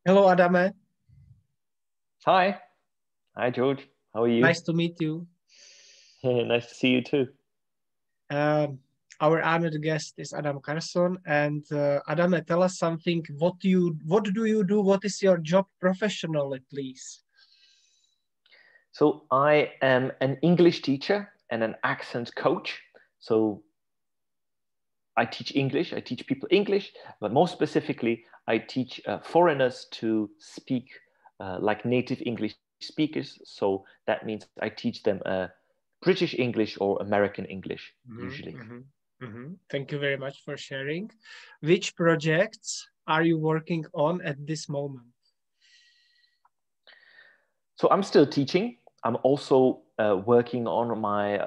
Hello, Adame. Hi. Hi, George. How are you? Nice to meet you. Nice to see you too. Um, our honored guest is Adam Carson, and Adame, tell us something. What do you do? What is your job professionally, please? So, I am an English teacher and an accent coach. So, I teach English, I teach people English, but more specifically, I teach foreigners to speak like native English speakers. So, that means I teach them British English or American English Mhm, usually. mhm, mhm. Thank you very much for sharing. Which projects are you working on at this moment? So I'm still teaching. I'm also working on my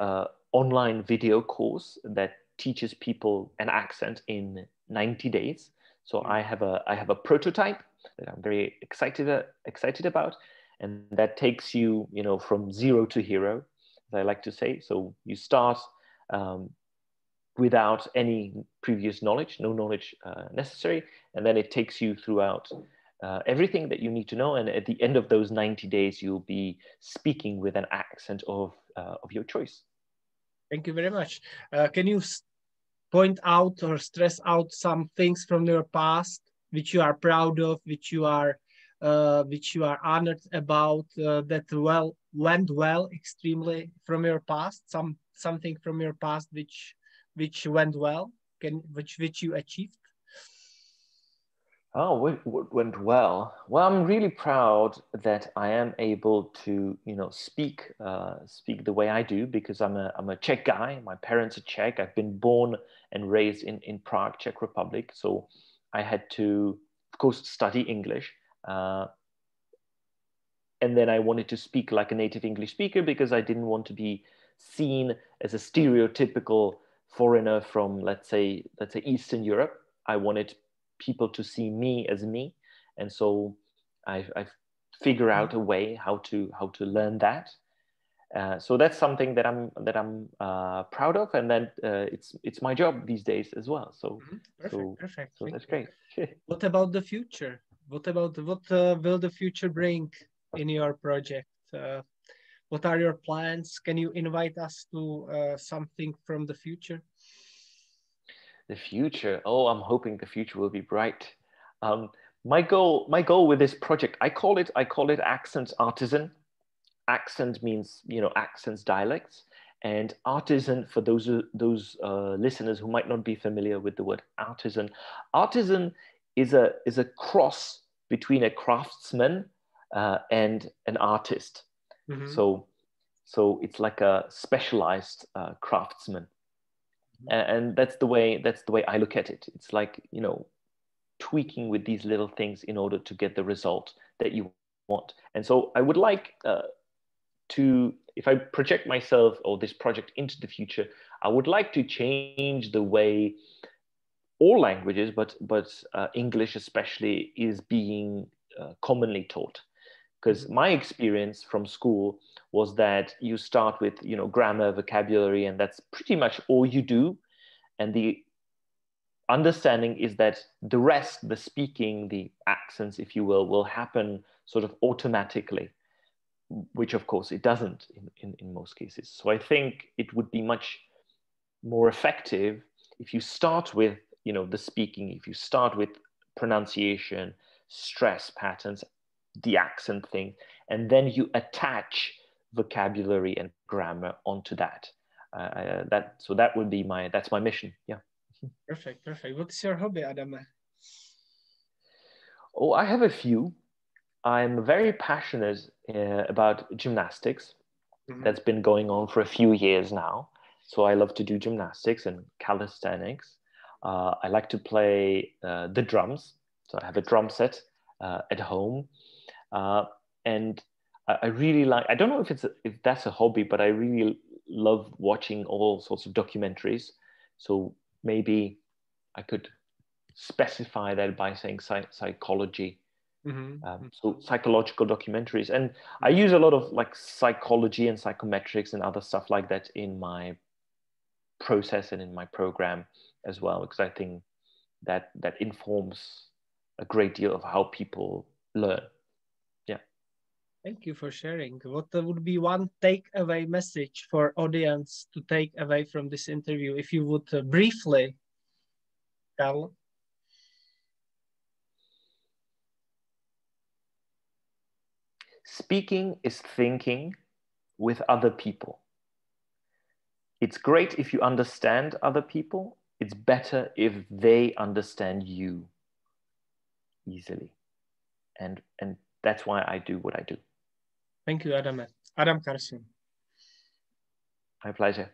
online video course that teaches people an accent in 90 days. So I have a prototype that I'm very excited about, and that takes you from zero to hero, as I like to say. So you start um, without any previous knowledge, no knowledge necessary, and then it takes you throughout everything that you need to know. And at the end of those 90 days, you'll be speaking with an accent of your choice. Thank you very much. Can you point out or stress out some things from your past which you are proud of, which you are honored about, that went well extremely from your past, something from your past which went well, which you achieved? Oh, what went well? Well, I'm really proud that I am able to, speak the way I do because I'm a Czech guy. My parents are Czech. I've been born and raised in Prague, Czech Republic. So I had to, of course, study English. Uh, and then I wanted to speak like a native English speaker because I didn't want to be seen as a stereotypical foreigner from, let's say Eastern Europe. I wanted people to see me as me, and so I figure out a way how to learn that. So that's something that I'm proud of, and then it's my job these days as well. So Mhm. Perfect, so perfect. so Thank that's you. great. What about the future? What will the future bring in your project? What are your plans? Can you invite us to something from the future? The future. Oh, I'm hoping the future will be bright. Um, my goal with this project, I call it Accents Artisan. Accent means accents, dialects, and artisan for those listeners who might not be familiar with the word artisan. Artisan is a cross between a craftsman and an artist. Mhm. So so it's like a specialized craftsman, and that's the way I look at it. It's like tweaking with these little things in order to get the result that you want. And so I would like if I project myself or this project into the future, I would like to change the way all languages, but English especially, is being commonly taught. Because Mhm. my experience from school was that you start with grammar, vocabulary, and that's pretty much all you do. And the understanding is that the rest, the speaking, the accents, if you will happen sort of automatically, which of course it doesn't in most cases. So I think it would be much more effective if you start with the speaking, if you start with pronunciation, stress patterns, the accent thing, and then you attach vocabulary and grammar onto that. That would be that's my mission. Yeah. Perfect, perfect. What is your hobby, Adam? Oh, I have a few. I'm very passionate about gymnastics. Mhm. That's been going on for a few years now. So I love to do gymnastics and calisthenics. I like to play the drums. So I have a drum set at home, uh, and I really like. I don't know if that's a hobby, but I really love watching all sorts of documentaries. So maybe I could specify that by saying psychology, Mhm. so psychological documentaries. And I Mhm. use a lot of like psychology and psychometrics and other stuff like that in my process and in my program as well, because I think that informs a great deal of how people learn. Yeah. Thank you for sharing. What would be one takeaway message for audience to take away from this interview, if you would briefly, Carl? Speaking is thinking with other people. It's great if you understand other people. It's better if they understand you easily. And that's why I do what I do. Thank you, Adam. Adam Carson. My pleasure.